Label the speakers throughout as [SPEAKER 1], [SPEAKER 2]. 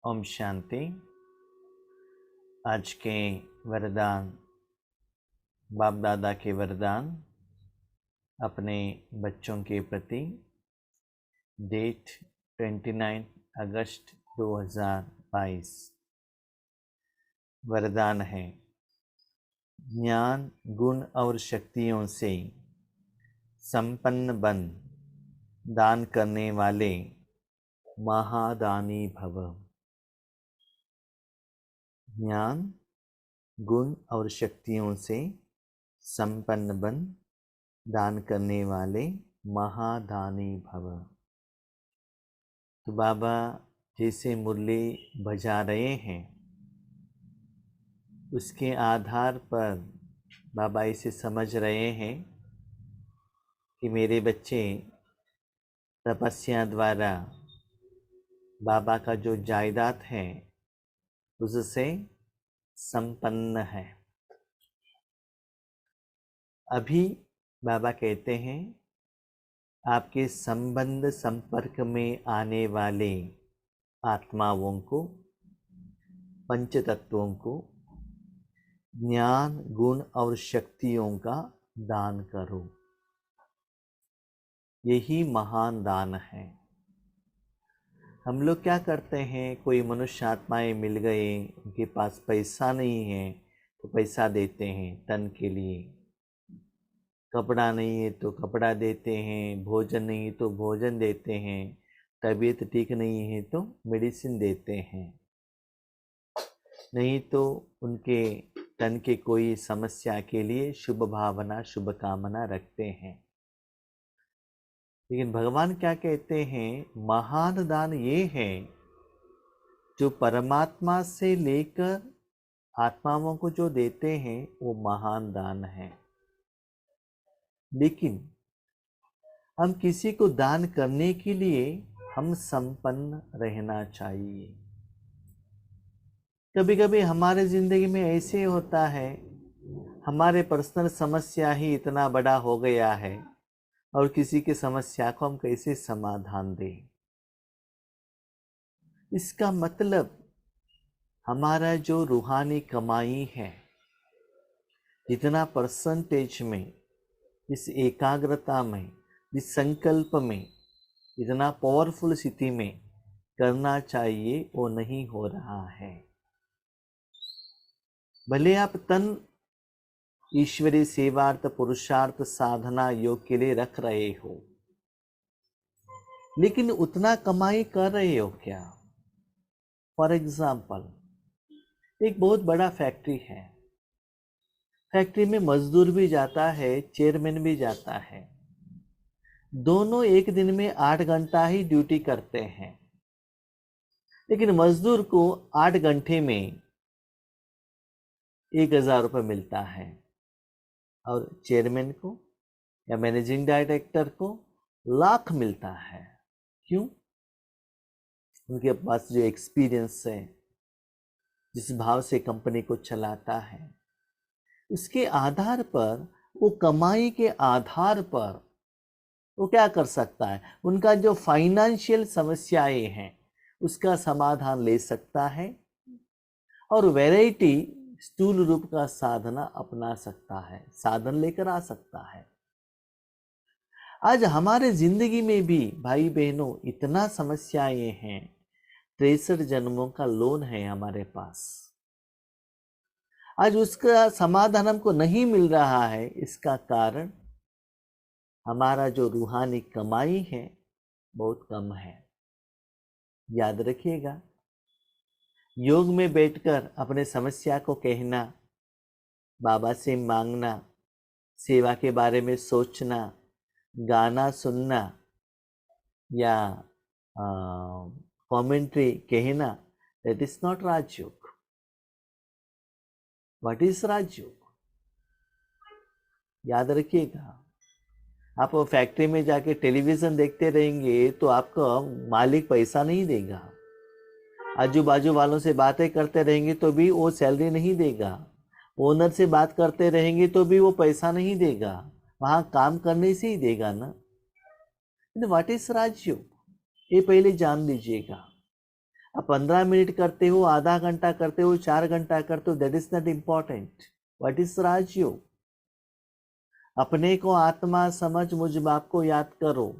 [SPEAKER 1] ओम शांति। आज के वरदान, बाप दादा के वरदान अपने बच्चों के प्रति। डेट 29 अगस्त 2022। वरदान है, ज्ञान गुण और शक्तियों से संपन्न बन दान करने वाले महादानी भव। ज्ञान गुण और शक्तियों से संपन्न बन दान करने वाले महादानी भव। तो बाबा जैसे मुरली बजा रहे हैं, उसके आधार पर बाबा इसे समझ रहे हैं कि मेरे बच्चे तपस्या द्वारा बाबा का जो जायदाद है उससे संपन्न है। अभी बाबा कहते हैं, आपके संबंध संपर्क में आने वाले आत्माओं को, पंच तत्वों को ज्ञान गुण और शक्तियों का दान करो। यही महान दान है। हम लोग क्या करते हैं, कोई मनुष्य आत्माएं मिल गए, उनके पास पैसा नहीं है तो पैसा देते हैं तन के लिए, कपड़ा नहीं है तो कपड़ा देते हैं, भोजन नहीं है तो भोजन देते हैं, तबीयत ठीक नहीं है तो मेडिसिन देते हैं, नहीं तो उनके तन के कोई समस्या के लिए शुभ भावना शुभ कामना रखते हैं। लेकिन भगवान क्या कहते हैं, महान दान ये है जो परमात्मा से लेकर आत्माओं को जो देते हैं, वो महान दान है। लेकिन हम किसी को दान करने के लिए हम संपन्न रहना चाहिए। कभी कभी हमारे जिंदगी में ऐसे होता है, हमारे पर्सनल समस्या ही इतना बड़ा हो गया है और किसी की समस्या को हम कैसे समाधान दें। इसका मतलब हमारा जो रूहानी कमाई है, जितना परसेंटेज में, इस एकाग्रता में, इस संकल्प में, इतना पावरफुल स्थिति में करना चाहिए, वो नहीं हो रहा है। भले आप तन ईश्वरीय सेवार्थ पुरुषार्थ साधना योग के लिए रख रहे हो, लेकिन उतना कमाई कर रहे हो क्या? फॉर एग्जाम्पल, एक बहुत बड़ा फैक्ट्री है, फैक्ट्री में मजदूर भी जाता है, चेयरमैन भी जाता है, दोनों एक दिन में 8 घंटा ही ड्यूटी करते हैं, लेकिन मजदूर को 8 घंटे में 1000 रुपये मिलता है और चेयरमैन को या मैनेजिंग डायरेक्टर को लाख मिलता है। क्यों? उनके पास जो एक्सपीरियंस है, जिस भाव से कंपनी को चलाता है, उसके आधार पर, वो कमाई के आधार पर वो क्या कर सकता है, उनका जो फाइनेंशियल समस्याएं हैं उसका समाधान ले सकता है और वैरायटी स्थूल रूप का साधना अपना सकता है, साधन लेकर आ सकता है। आज हमारे जिंदगी में भी भाई बहनों इतना समस्याएं हैं, 63 जन्मों का लोन है हमारे पास। आज उसका समाधान हमको नहीं मिल रहा है। इसका कारण हमारा जो रूहानी कमाई है बहुत कम है। याद रखिएगा, योग में बैठकर अपने समस्या को कहना, बाबा से मांगना, सेवा के बारे में सोचना, गाना सुनना या कमेंट्री कहना, that is not Rajyoga. What is Rajyoga? याद रखिएगा, आप फैक्ट्री में जाके टेलीविजन देखते रहेंगे तो आपको मालिक पैसा नहीं देगा, आजू बाजू वालों से बातें करते रहेंगे तो भी वो सैलरी नहीं देगा, ओनर से बात करते रहेंगे तो भी वो पैसा नहीं देगा, वहां काम करने से ही देगा ना। व्हाट इज राजयोग, ये पहले जान लीजिएगा। आप 15 मिनट करते हो, आधा घंटा करते हो, 4 घंटा करते हो, that is not important. What is Rajyoga? अपने को आत्मा समझ मुझ बाप को याद करो।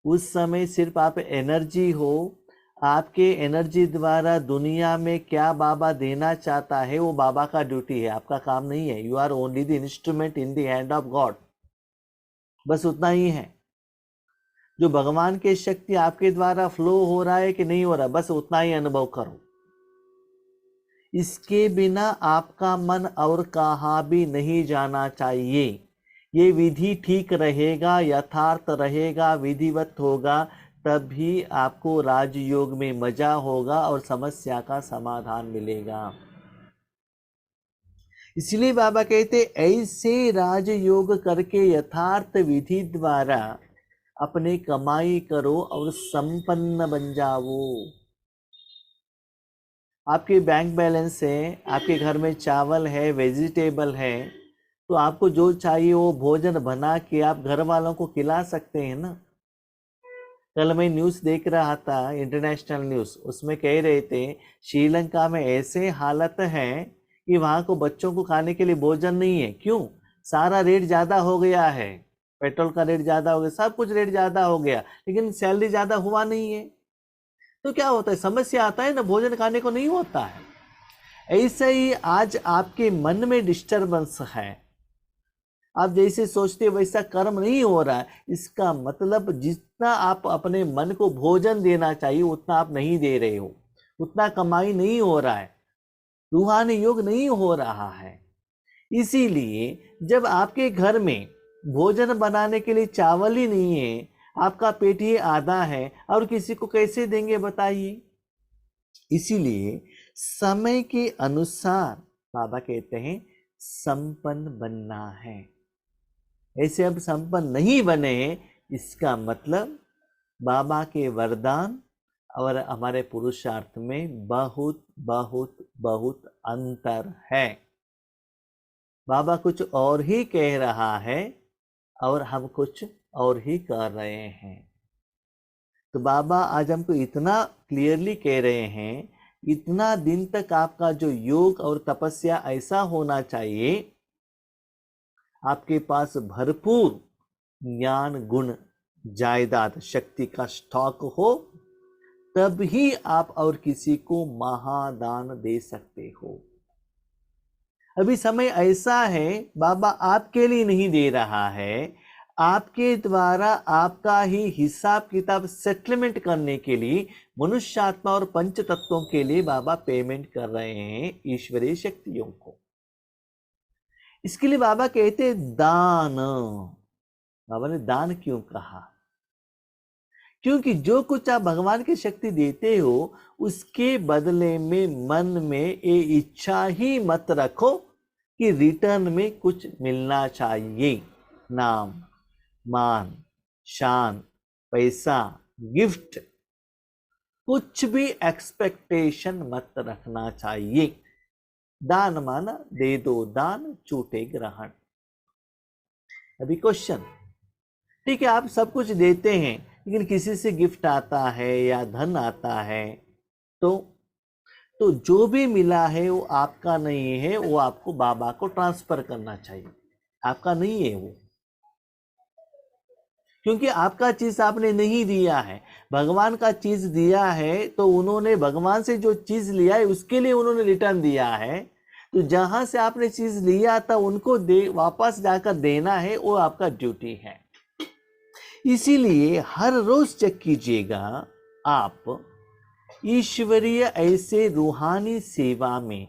[SPEAKER 1] उस समय सिर्फ आप एनर्जी हो, आपके एनर्जी द्वारा दुनिया में क्या बाबा देना चाहता है वो बाबा का ड्यूटी है, आपका काम नहीं है। You are only the instrument in the hand of God, बस उतना ही है। जो भगवान की शक्ति आपके द्वारा फ्लो हो रहा है कि नहीं हो रहा, बस उतना ही अनुभव करो। इसके बिना आपका मन और कहाँ भी नहीं जाना चाहिए। ये विधि ठीक रहेगा, यथार्थ रहेगा, विधिवत होगा, तभी आपको राजयोग में मजा होगा और समस्या का समाधान मिलेगा। इसलिए बाबा कहते ऐसे राजयोग करके यथार्थ विधि द्वारा अपने कमाई करो और संपन्न बन जाओ। आपके बैंक बैलेंस है, आपके घर में चावल है, वेजिटेबल है, तो आपको जो चाहिए वो भोजन बना के आप घर वालों को खिला सकते हैं ना। कल मैं न्यूज़ देख रहा था, इंटरनेशनल न्यूज़, उसमें कह रहे थे श्रीलंका में ऐसे हालत है कि वहाँ को बच्चों को खाने के लिए भोजन नहीं है। क्यों? सारा रेट ज़्यादा हो गया है, पेट्रोल का रेट ज़्यादा हो गया, सब कुछ रेट ज़्यादा हो गया, लेकिन सैलरी ज़्यादा हुआ नहीं है। तो क्या होता है, समस्या आता है ना, भोजन खाने को नहीं होता है। ऐसे ही आज आपके मन में डिस्टर्बेंस है, आप जैसे सोचते वैसा कर्म नहीं हो रहा है। इसका मतलब जितना आप अपने मन को भोजन देना चाहिए उतना आप नहीं दे रहे हो, उतना कमाई नहीं हो रहा है, रूहानी योग नहीं हो रहा है। इसीलिए जब आपके घर में भोजन बनाने के लिए चावल ही नहीं है, आपका पेट ही आधा है, और किसी को कैसे देंगे बताइए। इसीलिए समय के अनुसार बाबा कहते हैं संपन्न बनना है। ऐसे अब संपन्न नहीं बने, इसका मतलब बाबा के वरदान और हमारे पुरुषार्थ में बहुत बहुत बहुत अंतर है। बाबा कुछ और ही कह रहा है और हम कुछ और ही कर रहे हैं। तो बाबा आज हमको इतना क्लियरली कह रहे हैं, इतना दिन तक आपका जो योग और तपस्या ऐसा होना चाहिए, आपके पास भरपूर ज्ञान गुण जायदाद शक्ति का स्टॉक हो, तब ही आप और किसी को महादान दे सकते हो। अभी समय ऐसा है, बाबा आपके लिए नहीं दे रहा है, आपके द्वारा आपका ही हिसाब किताब सेटलमेंट करने के लिए मनुष्यात्मा और पंच तत्वों के लिए बाबा पेमेंट कर रहे हैं ईश्वरीय शक्तियों को। इसके लिए बाबा कहते दान। बाबा ने दान क्यों कहा? क्योंकि जो कुछ आप भगवान की शक्ति देते हो उसके बदले में मन में ये इच्छा ही मत रखो कि रिटर्न में कुछ मिलना चाहिए। नाम, मान, शान, पैसा, गिफ्ट, कुछ भी एक्सपेक्टेशन मत रखना चाहिए। दान माना दे दो दान, छूटे ग्रहण। अभी क्वेश्चन, ठीक है आप सब कुछ देते हैं, लेकिन किसी से गिफ्ट आता है या धन आता है, तो जो भी मिला है वो आपका नहीं है, वो आपको बाबा को ट्रांसफर करना चाहिए। आपका नहीं है वो, क्योंकि आपका चीज आपने नहीं दिया है, भगवान का चीज दिया है, तो उन्होंने भगवान से जो चीज लिया है उसके लिए उन्होंने रिटर्न दिया है। तो जहां से आपने चीज लिया था उनको वापस जाकर देना है, वो आपका ड्यूटी है। इसीलिए हर रोज चेक कीजिएगा आप ईश्वरीय ऐसे रूहानी सेवा में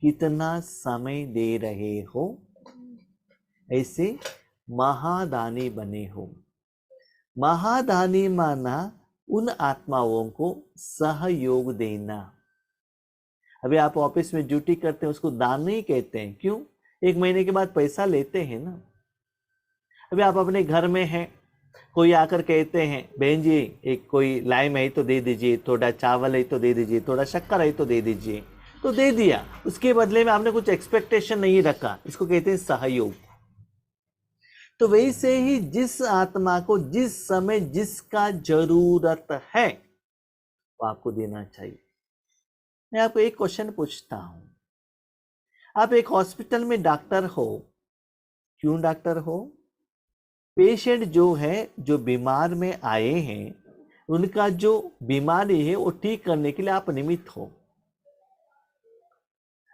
[SPEAKER 1] कितना समय दे रहे हो, ऐसे महादानी बने हो। महादानी माना उन आत्माओं को सहयोग देना। अभी आप ऑफिस में ड्यूटी करते हैं, उसको दान नहीं कहते हैं। क्यों? 1 महीने के बाद पैसा लेते हैं ना। अभी आप अपने घर में हैं, कोई आकर कहते हैं बहन जी एक कोई लाइम है तो दे दीजिए, थोड़ा चावल है तो दे दीजिए, थोड़ा शक्कर है तो दे दीजिए, तो दे दिया। उसके बदले में आपने कुछ एक्सपेक्टेशन नहीं रखा, इसको कहते हैं सहयोग। तो वैसे ही जिस आत्मा को जिस समय जिसका जरूरत है वो आपको देना चाहिए। मैं आपको एक क्वेश्चन पूछता हूं, आप एक हॉस्पिटल में डॉक्टर हो, क्यों डॉक्टर हो? पेशेंट जो है, जो बीमार में आए हैं, उनका जो बीमारी है वो ठीक करने के लिए आप निमित्त हो।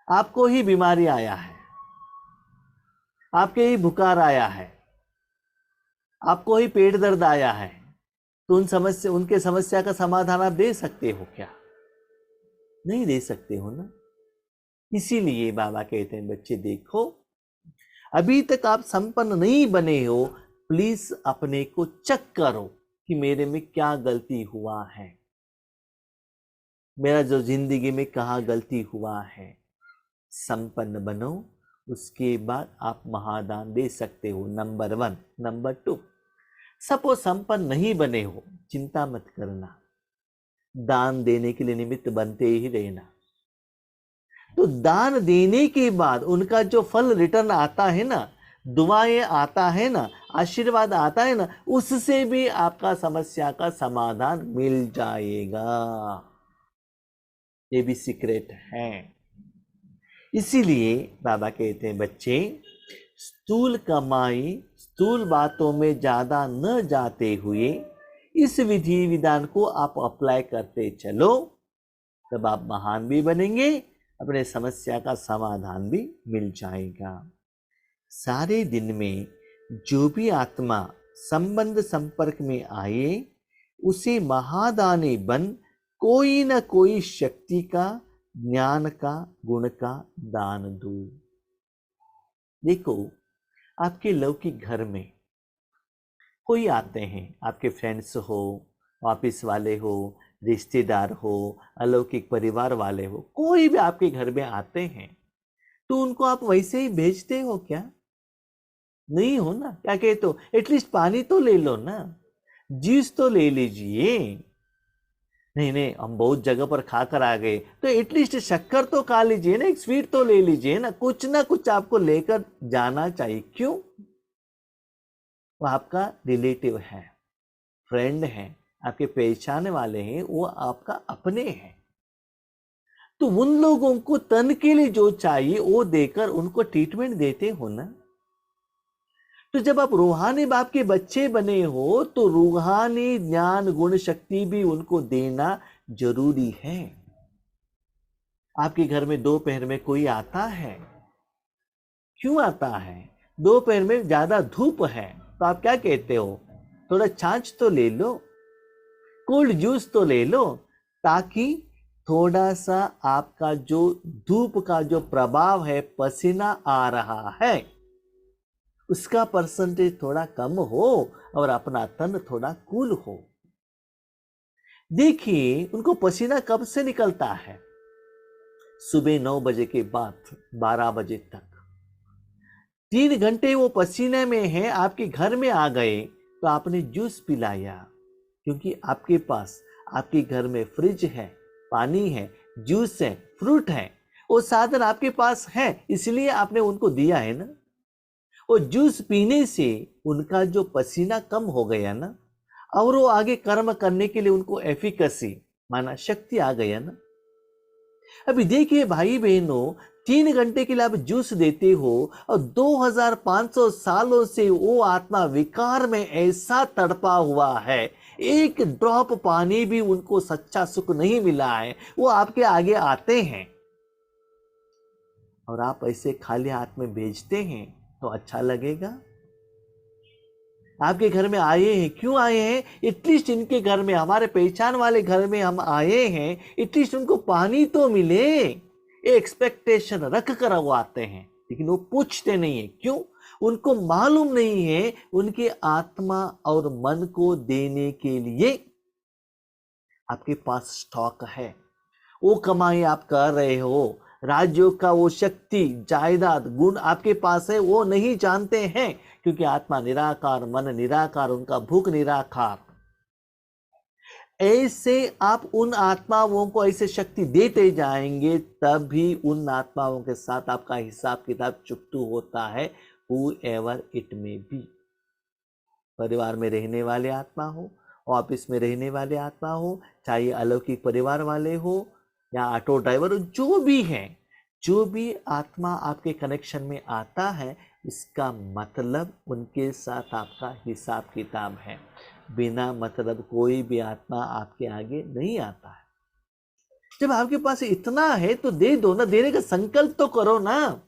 [SPEAKER 1] आपको ही बीमारी आया है, आपके ही बुखार आया है, आपको ही पेट दर्द आया है, तो उनके समस्या का समाधान आप दे सकते हो क्या? नहीं दे सकते हो ना। इसीलिए बाबा कहते हैं बच्चे देखो, अभी तक आप संपन्न नहीं बने हो, प्लीज अपने को चेक करो कि मेरे में क्या गलती हुआ है, मेरा जो जिंदगी में कहाँ गलती हुआ है। संपन्न बनो, उसके बाद आप महादान दे सकते हो, नंबर 1। नंबर 2, सपोज संपन्न नहीं बने हो, चिंता मत करना, दान देने के लिए निमित्त बनते ही रहना। तो दान देने के बाद उनका जो फल रिटर्न आता है ना, दुआएं आता है ना, आशीर्वाद आता है ना, उससे भी आपका समस्या का समाधान मिल जाएगा। ये भी सीक्रेट है। इसीलिए बाबा कहते हैं बच्चे, स्थूल कमाई स्थूल बातों में ज्यादा न जाते हुए इस विधि विधान को आप अप्लाई करते चलो, तब आप महान भी बनेंगे, अपने समस्या का समाधान भी मिल जाएगा। सारे दिन में जो भी आत्मा संबंध संपर्क में आए, उसे महादानी बन कोई न कोई शक्ति का, ज्ञान का, गुण का दान दो। देखो, आपके लौकिक घर में कोई आते हैं, आपके फ्रेंड्स हो, ऑफिस वाले हो, रिश्तेदार हो, अलौकिक परिवार वाले हो, कोई भी आपके घर में आते हैं, तो उनको आप वैसे ही भेजते हो क्या? नहीं हो ना। क्या कहते हो, एटलीस्ट पानी तो ले लो ना, जूस तो ले लीजिए। नहीं नहीं, हम बहुत जगह पर खाकर आ गए, तो एटलीस्ट शक्कर तो खा लीजिए ना, एक स्वीट तो ले लीजिए ना कुछ आपको लेकर जाना चाहिए। क्यों? वो आपका रिलेटिव है, फ्रेंड है, आपके पहचाने वाले हैं, वो आपका अपने हैं। तो उन लोगों को तन के लिए जो चाहिए वो देकर उनको ट्रीटमेंट देते हो ना। तो जब आप रूहानी बाप के बच्चे बने हो, तो रूहानी ज्ञान गुण शक्ति भी उनको देना जरूरी है। आपके घर में दोपहर में कोई आता है, क्यों आता है? दोपहर में ज्यादा धूप है, तो आप क्या कहते हो, थोड़ा छाछ तो ले लो, कोल्ड जूस तो ले लो, ताकि थोड़ा सा आपका जो धूप का जो प्रभाव है, पसीना आ रहा है, उसका परसेंटेज थोड़ा कम हो और अपना तन थोड़ा कूल हो। देखिए, उनको पसीना कब से निकलता है? सुबह 9 बजे के बाद 12 बजे तक 3 घंटे वो पसीने में है, आपके घर में आ गए तो आपने जूस पिलाया, क्योंकि आपके पास आपके घर में फ्रिज है, पानी है, जूस है, फ्रूट है, वो साधन आपके पास है, इसलिए आपने उनको दिया है ना। वो जूस पीने से उनका जो पसीना कम हो गया ना, और वो आगे कर्म करने के लिए उनको एफिकेसी माना शक्ति आ गया ना। अभी देखिए भाई बहनों, 3 घंटे के लिए आप जूस देते हो और 2500 सालों से वो आत्मा विकार में ऐसा तड़पा हुआ है, एक ड्रॉप पानी भी उनको सच्चा सुख नहीं मिला है, वो आपके आगे आते हैं और आप ऐसे खाली हाथ में भेजते हैं, तो अच्छा लगेगा? आपके घर में आए हैं, क्यों आए हैं? एटलीस्ट इनके घर में, हमारे पहचान वाले घर में हम आए हैं, एटलीस्ट उनको पानी तो मिले, एक्सपेक्टेशन रख कर वो आते हैं। लेकिन वो पूछते नहीं है, क्यों? उनको मालूम नहीं है उनके आत्मा और मन को देने के लिए आपके पास स्टॉक है, वो कमाई आप कर रहे हो, राज्यों का वो शक्ति, जायदाद, गुण आपके पास है, वो नहीं जानते हैं, क्योंकि आत्मा निराकार, मन निराकार, उनका भूख निराकार। ऐसे आप उन आत्माओं को ऐसे शक्ति देते जाएंगे, तभी उन आत्माओं के साथ आपका हिसाब किताब चुकतू होता है, whoever it may be। परिवार में रहने वाले आत्मा हो, ऑफिस में रहने वाले आत्मा हो, चाहे अलौकिक परिवार वाले हो या ऑटो ड्राइवर हो, जो भी है, जो भी आत्मा आपके कनेक्शन में आता है, इसका मतलब उनके साथ आपका हिसाब किताब है। बिना मतलब कोई भी आत्मा आपके आगे नहीं आता है। जब आपके पास इतना है तो दे दो ना, देने का संकल्प तो करो ना।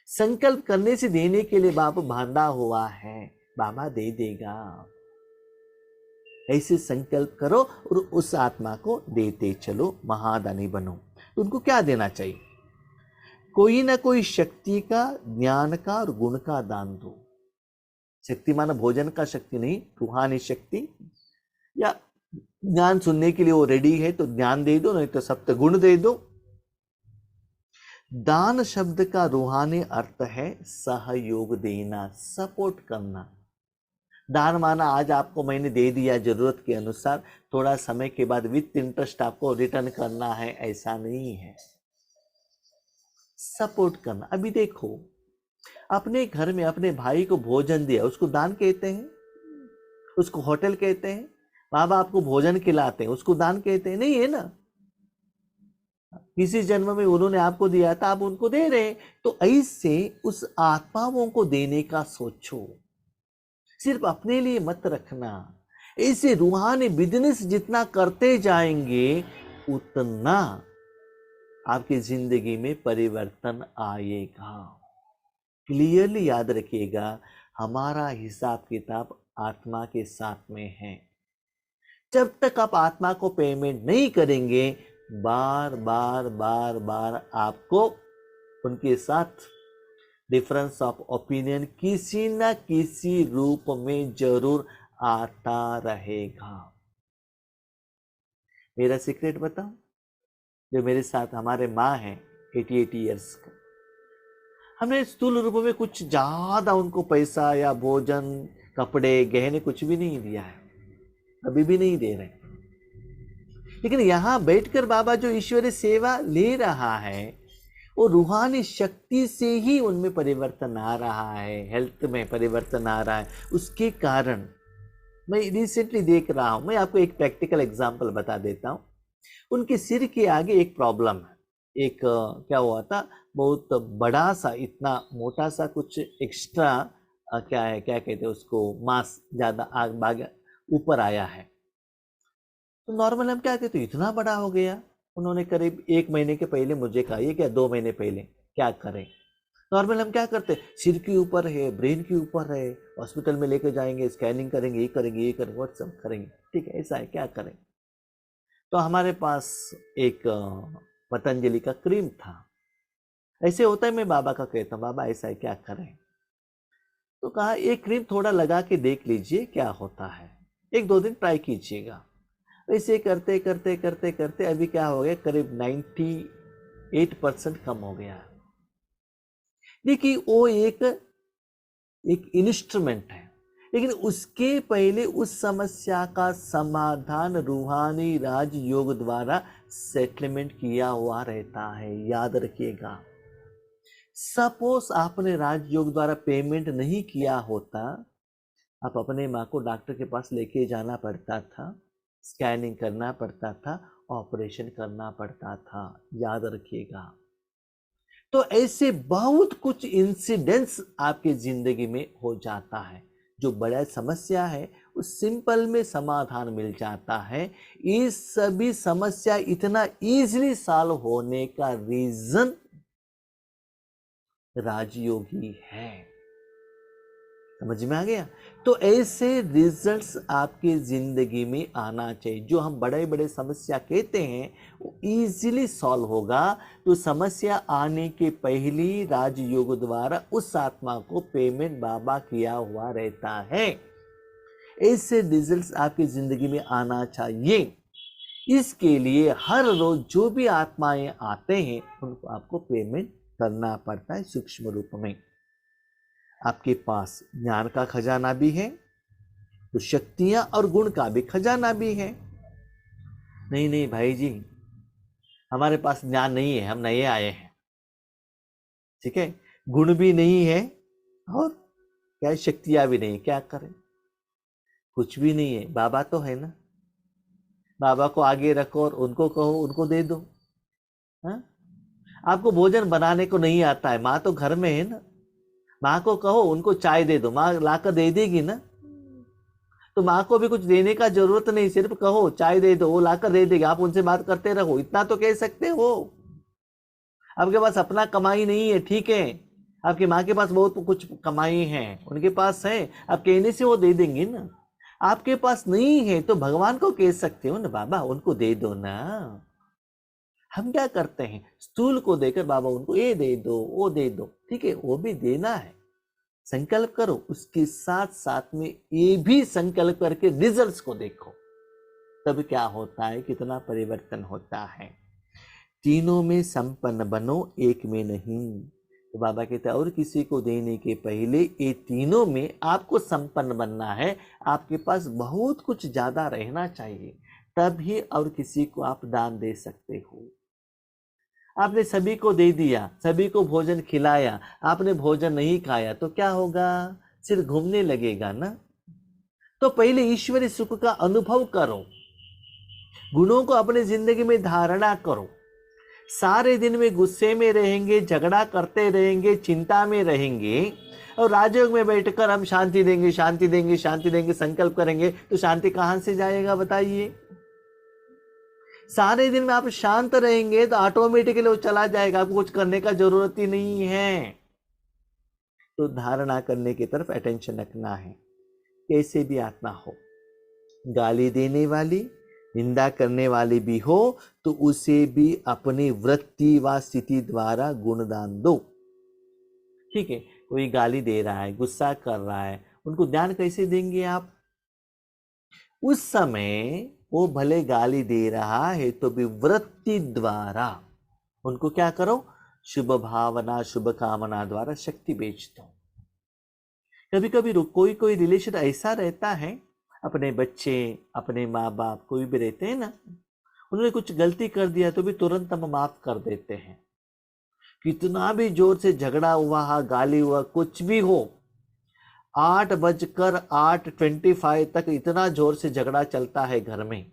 [SPEAKER 1] संकल्प करने से देने के लिए बाबा बांधा हुआ है, बाबा दे देगा। ऐसे संकल्प करो और उस आत्मा को देते चलो, महादानी बनो। तो उनको क्या देना चाहिए? कोई ना कोई शक्ति का, ज्ञान का और गुण का दान दो। शक्ति माना भोजन का शक्ति नहीं, रूहानी शक्ति, या ज्ञान सुनने के लिए वो रेडी है तो ज्ञान दे दो, नहीं तो सप्त गुण दे दो। दान शब्द का रूहानी अर्थ है सहयोग देना, सपोर्ट करना। दान माना आज आपको मैंने दे दिया जरूरत के अनुसार, थोड़ा समय के बाद विथ इंटरेस्ट आपको रिटर्न करना है, ऐसा नहीं है। सपोर्ट करना। अभी देखो, अपने घर में अपने भाई को भोजन दिया, उसको दान कहते हैं? उसको होटल कहते हैं? बाबा आपको भोजन खिलाते हैं, उसको दान कहते हैं? नहीं है ना। किसी जन्म में उन्होंने आपको दिया था, आप उनको दे रहे हैं। तो ऐसे उस आत्माओं को देने का सोचो, सिर्फ अपने लिए मत रखना। ऐसे रूहानी बिजनेस जितना करते जाएंगे उतना आपकी जिंदगी में परिवर्तन आएगा। क्लियरली याद रखिएगा, हमारा हिसाब किताब आत्मा के साथ में है। जब तक आप आत्मा को पेमेंट नहीं करेंगे, बार बार बार बार आपको उनके साथ डिफरेंस ऑफ ओपिनियन किसी न किसी रूप में जरूर आता रहेगा। मेरा सीक्रेट बताऊं? जो मेरे साथ हमारे माँ हैं 88 ईयर्स का, हमने स्थूल रूप में कुछ ज्यादा उनको पैसा या भोजन, कपड़े, गहने कुछ भी नहीं दिया है, अभी भी नहीं दे रहे। लेकिन यहाँ बैठकर बाबा जो ईश्वरीय सेवा ले रहा है, वो रूहानी शक्ति से ही उनमें परिवर्तन आ रहा है, हेल्थ में परिवर्तन आ रहा है। उसके कारण मैं रिसेंटली देख रहा हूँ, मैं आपको एक प्रैक्टिकल एग्जांपल बता देता हूँ। उनके सिर के आगे एक प्रॉब्लम है। एक क्या हुआ था, बहुत बड़ा सा, इतना मोटा सा कुछ एक्स्ट्रा, क्या है, क्या कहते हैं उसको, मांस ज्यादा आगे ऊपर आया है। तो नॉर्मल हम क्या कहते हैं, इतना बड़ा हो गया। उन्होंने करीब 1 महीने के पहले मुझे कहा, ये क्या 2 महीने पहले, क्या करें। नॉर्मल हम क्या करते, सिर के ऊपर है, ब्रेन के ऊपर है, हॉस्पिटल में लेकर जाएंगे, स्कैनिंग करेंगे, ये करेंगे, ये करेंगे, व्हाट्सअप करेंगे, ठीक है, ऐसा है, क्या करें। तो हमारे पास एक पतंजलि का क्रीम था। ऐसे होता है, मैं बाबा का कहता हूँ, बाबा ऐसा है, क्या करें। तो कहा एक क्रीम थोड़ा लगा के देख लीजिए क्या होता है, 1-2 दिन ट्राई कीजिएगा। ऐसे करते करते करते करते अभी क्या हो गया, करीब 98% कम हो गया। देखिए वो एक इंस्ट्रूमेंट है, लेकिन उसके पहले उस समस्या का समाधान रूहानी राजयोग द्वारा सेटलमेंट किया हुआ रहता है, याद रखिएगा। सपोज आपने राजयोग द्वारा पेमेंट नहीं किया होता, आप अपने माँ को डॉक्टर के पास लेके जाना पड़ता था, स्कैनिंग करना पड़ता था, ऑपरेशन करना पड़ता था, याद रखिएगा। तो ऐसे बहुत कुछ इंसिडेंट्स आपके जिंदगी में हो जाता है। जो बड़ा समस्या है उस सिंपल में समाधान मिल जाता है। इस सभी समस्या इतना इजीली सॉल्व होने का रीजन राजयोगी है। समझ में आ गया? तो ऐसे रिजल्ट्स आपके जिंदगी में आना चाहिए। जो हम बड़े बड़े समस्या कहते हैं वो इजीली सॉल्व होगा। तो समस्या आने के पहले राजयोग द्वारा उस आत्मा को पेमेंट बाबा किया हुआ रहता है। ऐसे रिजल्ट्स आपकी जिंदगी में आना चाहिए। इसके लिए हर रोज जो भी आत्माएं आते हैं उनको आपको पेमेंट करना पड़ता है सूक्ष्म रूप में। आपके पास ज्ञान का खजाना भी है तो शक्तियां और गुण का भी खजाना भी है। नहीं नहीं भाई जी, हमारे पास ज्ञान नहीं है, हम नए आए हैं, ठीक है, गुण भी नहीं है और क्या शक्तियां भी नहीं, क्या करें। कुछ भी नहीं है, बाबा तो है ना। बाबा को आगे रखो और उनको कहो, उनको दे दो। हाँ, आपको भोजन बनाने को नहीं आता है, माँ तो घर में है ना, माँ को कहो उनको चाय दे दो, माँ लाकर दे देगी ना। तो माँ को भी कुछ देने का जरूरत नहीं, सिर्फ कहो चाय दे दो, वो लाकर दे देगी, आप उनसे बात करते रहो, इतना तो कह सकते हो। आपके पास अपना कमाई नहीं है, ठीक है, आपकी माँ के पास बहुत कुछ कमाई है, उनके पास है, आप कहने से वो दे देंगी ना। आपके पास नहीं है तो भगवान को कह सकते हो ना, बाबा उनको दे दो ना। हम क्या करते हैं, स्थूल को देकर बाबा उनको ये दे दो, वो दे दो, ठीक है, वो भी देना है, संकल्प करो, उसके साथ साथ में ये भी संकल्प करके रिजल्ट्स को देखो, तब क्या होता है, कितना परिवर्तन होता है। तीनों में संपन्न बनो, एक में नहीं। तो बाबा कहते हैं और किसी को देने के पहले ये तीनों में आपको संपन्न बनना है, आपके पास बहुत कुछ ज्यादा रहना चाहिए, तभी और किसी को आप दान दे सकते हो। आपने सभी को दे दिया, सभी को भोजन खिलाया, आपने भोजन नहीं खाया तो क्या होगा, सिर घूमने लगेगा ना। तो पहले ईश्वरीय सुख का अनुभव करो, गुणों को अपने जिंदगी में धारणा करो। सारे दिन में गुस्से में रहेंगे, झगड़ा करते रहेंगे, चिंता में रहेंगे, और राजयोग में बैठकर हम शांति देंगे, शांति देंगे, शांति देंगे संकल्प करेंगे, तो शांति कहां से जाएगा बताइए। सारे दिन में आप शांत रहेंगे तो ऑटोमेटिकली वो चला जाएगा, आपको कुछ करने का जरूरत ही नहीं है। तो धारणा करने की तरफ अटेंशन रखना है। कैसे भी आत्मा हो, गाली देने वाली, निंदा करने वाली भी हो, तो उसे भी अपनी वृत्ति व स्थिति द्वारा गुणदान दो। ठीक है, कोई गाली दे रहा है, गुस्सा कर रहा है, उनको ध्यान कैसे देंगे आप? उस समय वो भले गाली दे रहा है तो भी वृत्ति द्वारा उनको क्या करो, शुभ भावना शुभ कामना द्वारा शक्ति बेच दो। कभी कभी कोई कोई रिलेशन ऐसा रहता है, अपने बच्चे, अपने माँ बाप, कोई भी रहते हैं ना, उन्होंने कुछ गलती कर दिया तो भी तुरंत हम माफ कर देते हैं। कितना भी जोर से झगड़ा हुआ, गाली हुआ, कुछ भी हो, 8:08:25 तक इतना जोर से झगड़ा चलता है घर में,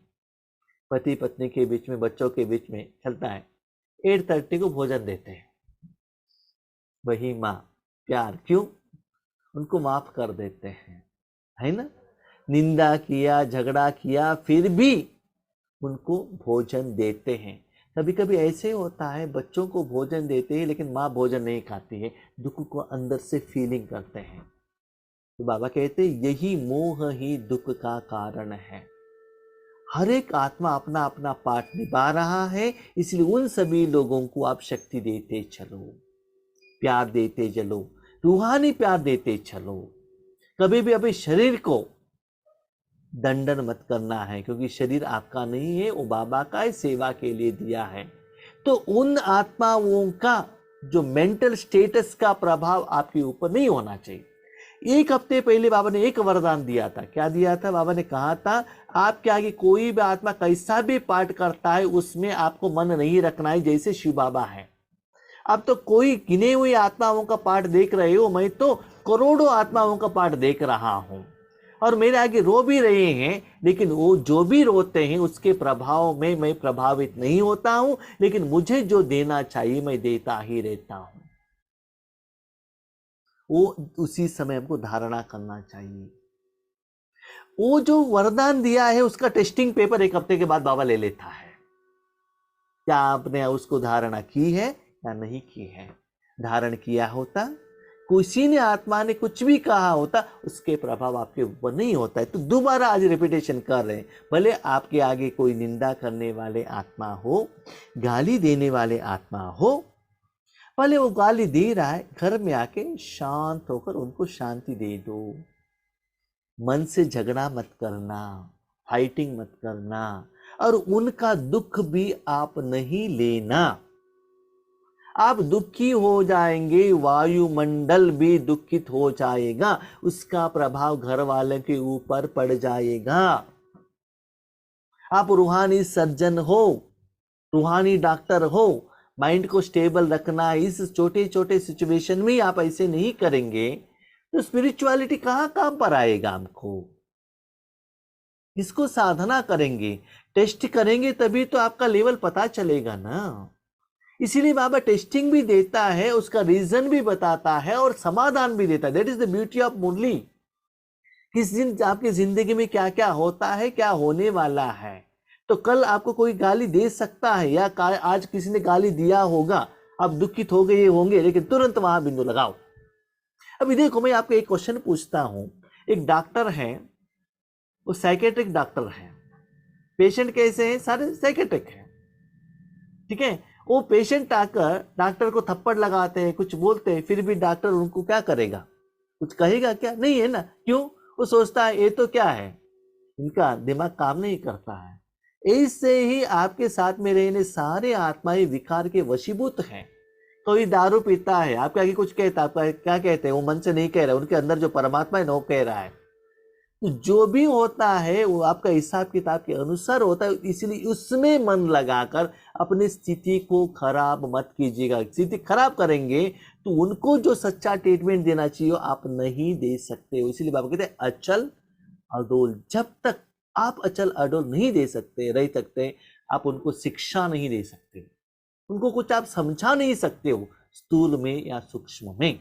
[SPEAKER 1] पति पत्नी के बीच में, बच्चों के बीच में चलता है, 8:30 को भोजन देते हैं। वही माँ प्यार, क्यों, उनको माफ कर देते हैं, है ना। निंदा किया, झगड़ा किया, फिर भी उनको भोजन देते हैं। कभी कभी ऐसे होता है, बच्चों को भोजन देते हैं लेकिन माँ भोजन नहीं खाती है, दुख को अंदर से फीलिंग करते हैं। तो बाबा कहते हैं यही मोह ही दुख का कारण है। हर एक आत्मा अपना अपना पार्ट निभा रहा है, इसलिए उन सभी लोगों को आप शक्ति देते चलो, प्यार देते चलो, रूहानी प्यार देते चलो। कभी भी अपने शरीर को दंडन मत करना है, क्योंकि शरीर आपका नहीं है, वो बाबा का है, सेवा के लिए दिया है। तो उन आत्माओं का जो मेंटल स्टेटस का प्रभाव आपके ऊपर नहीं होना चाहिए। 1 हफ्ते पहले बाबा ने एक वरदान दिया था। क्या दिया था? बाबा ने कहा था आपके आगे कोई भी आत्मा कैसा भी पाठ करता है उसमें आपको मन नहीं रखना है, जैसे शिव बाबा है। अब तो कोई गिने हुई आत्माओं का पाठ देख रहे हो, मैं तो करोड़ों आत्माओं का पाठ देख रहा हूं, और मेरे आगे रो भी रहे हैं, लेकिन वो जो भी रोते हैं उसके प्रभाव में मैं प्रभावित नहीं होता हूं, लेकिन मुझे जो देना चाहिए मैं देता ही रहता हूं। वो उसी समय हमको धारणा करना चाहिए। वो जो वरदान दिया है उसका टेस्टिंग पेपर 1 हफ्ते के बाद बाबा ले लेता है, क्या आपने उसको धारणा की है या नहीं की है। धारण किया होता, किसी ने आत्मा ने कुछ भी कहा होता, उसके प्रभाव आपके ऊपर नहीं होता है। तो दोबारा आज रिपीटेशन कर रहे हैं, भले आपके आगे कोई निंदा करने वाले आत्मा हो, गाली देने वाले आत्मा हो, भले वो गाली दे रहा है, घर में आके शांत होकर उनको शांति दे दो। मन से झगड़ा मत करना, फाइटिंग मत करना, और उनका दुख भी आप नहीं लेना। आप दुखी हो जाएंगे, वायुमंडल भी दुखित हो जाएगा, उसका प्रभाव घर वाले के ऊपर पड़ जाएगा। आप रूहानी सर्जन हो, रूहानी डॉक्टर हो, माइंड को स्टेबल रखना, इस छोटे छोटे सिचुएशन में आप ऐसे नहीं करेंगे तो स्पिरिचुअलिटी कहाँ काम पर आएगा हमको। इसको साधना करेंगे, टेस्ट करेंगे, तभी तो आपका लेवल पता चलेगा ना। इसीलिए बाबा टेस्टिंग भी देता है, उसका रीजन भी बताता है और समाधान भी देता है। That is the beauty of Murli. किस दिन आपकी जिंदगी में क्या क्या होता है, क्या होने वाला है। तो कल आपको कोई गाली दे सकता है, या आज किसी ने गाली दिया होगा, आप दुखित हो गए होंगे, लेकिन तुरंत वहां बिंदु लगाओ। अभी देखो, मैं आपको एक क्वेश्चन पूछता हूं। एक डॉक्टर है, वो साइकेट्रिक डॉक्टर है। पेशेंट कैसे हैं? सारे साइकेट्रिक हैं, ठीक है। वो पेशेंट आकर डॉक्टर को थप्पड़ लगाते हैं, कुछ बोलते हैं, फिर भी डॉक्टर उनको क्या करेगा? कुछ कहेगा क्या? नहीं है ना। क्यों? वो सोचता है ये तो क्या है, इनका दिमाग काम नहीं करता है। ऐसे ही आपके साथ में रहने सारे आत्माएं विकार के वशीभूत हैं। कोई दारू पीता है, आपके आगे कुछ कहता है, आपका क्या कहते हैं? वो मन से नहीं कह रहा, उनके अंदर जो परमात्मा है ना, वो कह रहा है। तो जो भी होता है वो आपका हिसाब किताब के अनुसार होता है, इसलिए उसमें मन लगाकर अपनी स्थिति को खराब मत कीजिएगा। स्थिति खराब करेंगे तो उनको जो सच्चा ट्रीटमेंट देना चाहिए आप नहीं दे सकते हो। इसीलिए बाबा कहते हैं अचल अडोल। जब तक आप अचल अडोल नहीं दे सकते, रह सकते, आप उनको शिक्षा नहीं दे सकते, उनको कुछ आप समझा नहीं सकते हो, स्थूल में या सूक्ष्म में।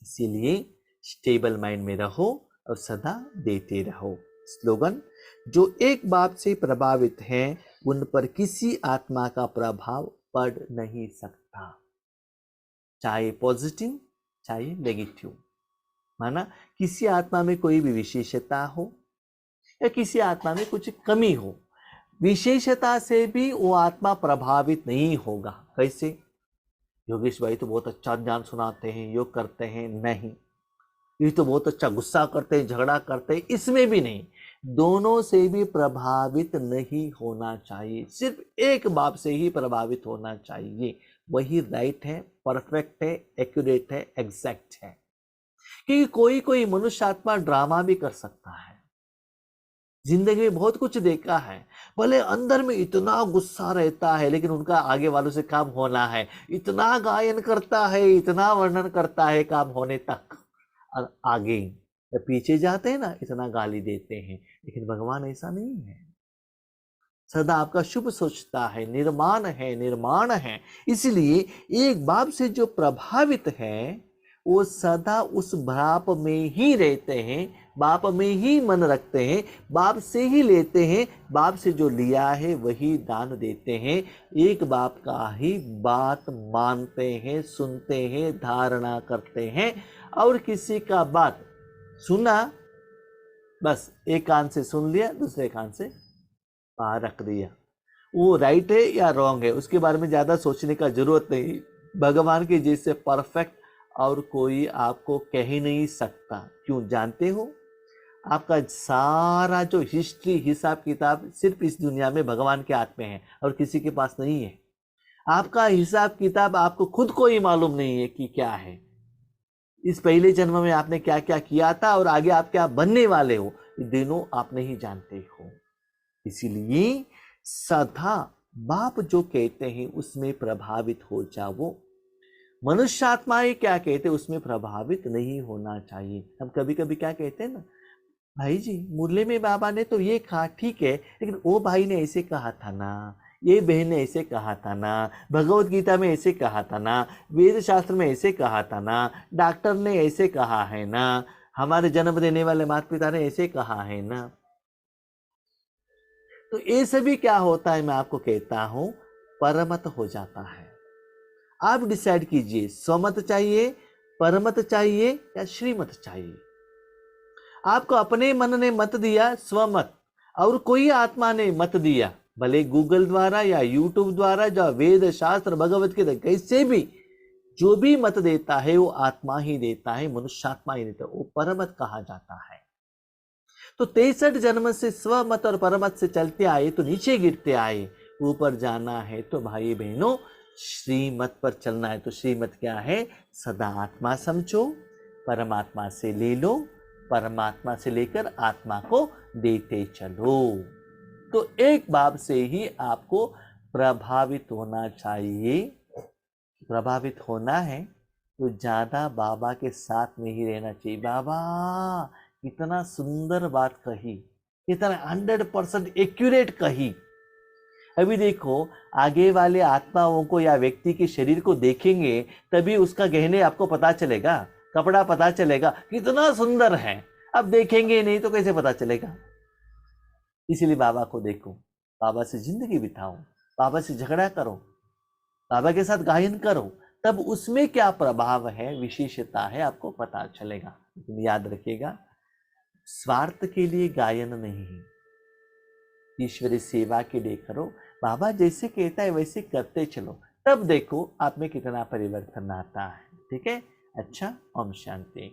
[SPEAKER 1] इसीलिए स्टेबल माइंड में रहो और सदा देते रहो। स्लोगन, जो एक बात से प्रभावित हैं उन पर किसी आत्मा का प्रभाव पड़ नहीं सकता, चाहे पॉजिटिव चाहे नेगेटिव। माना किसी आत्मा में कोई भी विशेषता हो या किसी आत्मा में कुछ कमी हो, विशेषता से भी वो आत्मा प्रभावित नहीं होगा। कैसे? योगेश भाई तो बहुत अच्छा ज्ञान सुनाते हैं, योग करते हैं, नहीं। ये तो बहुत अच्छा गुस्सा करते हैं, झगड़ा करते हैं, इसमें भी नहीं। दोनों से भी प्रभावित नहीं होना चाहिए, सिर्फ एक बाप से ही प्रभावित होना चाहिए। वही राइट है, परफेक्ट है, एक्यूरेट है, एग्जैक्ट है। क्योंकि कोई कोई मनुष्य आत्मा ड्रामा भी कर सकता है। जिंदगी में बहुत कुछ देखा है, भले अंदर में इतना गुस्सा रहता है, लेकिन उनका आगे वालों से काम होना है, इतना गायन करता है, इतना वर्णन करता है, काम होने तक। आगे पीछे जाते हैं ना, इतना गाली देते हैं। लेकिन भगवान ऐसा नहीं है, सदा आपका शुभ सोचता है, निर्माण है। इसलिए एक बाप से जो प्रभावित है वो सदा उस बाप में ही रहते हैं, बाप में ही मन रखते हैं, बाप से ही लेते हैं, बाप से जो लिया है वही दान देते हैं। एक बाप का ही बात मानते हैं, सुनते हैं, धारणा करते हैं। और किसी का बात सुना, बस एक कान से सुन लिया, दूसरे कान से बाहर रख दिया। वो राइट है या रॉन्ग है उसके बारे में ज्यादा सोचने का जरूरत नहीं। भगवान के जैसे परफेक्ट और कोई आपको कह ही नहीं सकता। क्यों? जानते हो, आपका सारा जो हिस्ट्री, हिसाब किताब सिर्फ इस दुनिया में भगवान के हाथ में है और किसी के पास नहीं है। आपका हिसाब किताब आपको खुद को ही मालूम नहीं है कि क्या है। इस पहले जन्म में आपने क्या क्या किया था और आगे आप क्या बनने वाले हो, ये दोनों आप नहीं जानते हो। इसीलिए सदा बाप जो कहते हैं उसमें प्रभावित हो जाओ। मनुष्य आत्माएं क्या कहते हैं उसमें प्रभावित नहीं होना चाहिए। हम कभी कभी क्या कहते हैं ना, भाई जी मुरली में बाबा ने तो ये कहा, ठीक है, लेकिन वो भाई ने ऐसे कहा था ना, ये बहन ने ऐसे कहा था ना, भगवत गीता में ऐसे कहा था ना, वेद शास्त्र में ऐसे कहा था ना, डॉक्टर ने ऐसे कहा है ना, हमारे जन्म देने वाले माता पिता ने ऐसे कहा है ना। तो ये सभी क्या होता है, मैं आपको कहता हूं, परमत हो जाता है। आप डिसाइड कीजिए, स्वमत चाहिए, परमत चाहिए या श्रीमत चाहिए। आपको अपने मन ने मत दिया स्वमत, और कोई आत्मा ने मत दिया, भले गूगल द्वारा या यूट्यूब द्वारा, जो वेद शास्त्र भगवत गीता कैसे भी जो भी मत देता है वो आत्मा ही देता है, मनुष्य आत्मा ही देता है, वो परमत कहा जाता है। तो 63 जन्म से स्वमत और परमत से चलते आए तो नीचे गिरते आए। ऊपर जाना है तो भाई बहनों श्रीमत पर चलना है। तो श्रीमत क्या है? सदा आत्मा समझो, परमात्मा से ले लो, परमात्मा से लेकर आत्मा को देते चलो। तो एक बाब से ही आपको प्रभावित होना चाहिए। प्रभावित होना है तो ज्यादा बाबा के साथ में ही रहना चाहिए। बाबा कितना सुंदर बात कही, इतना 100% एक्यूरेट कही। अभी देखो, आगे वाले आत्माओं को या व्यक्ति के शरीर को देखेंगे तभी उसका गहने आपको पता चलेगा, कपड़ा पता चलेगा कितना सुंदर है। अब देखेंगे नहीं तो कैसे पता चलेगा? इसीलिए बाबा को देखो, बाबा से जिंदगी बिताओ, बाबा से झगड़ा करो, बाबा के साथ गायन करो, तब उसमें क्या प्रभाव है, विशेषता है, आपको पता चलेगा। लेकिन याद रखिएगा, स्वार्थ के लिए गायन नहीं है, ईश्वरी सेवा के लिए करो। बाबा जैसे कहता है वैसे करते चलो, तब देखो आप में कितना परिवर्तन आता है। ठीक है? अच्छा, ओम शांति।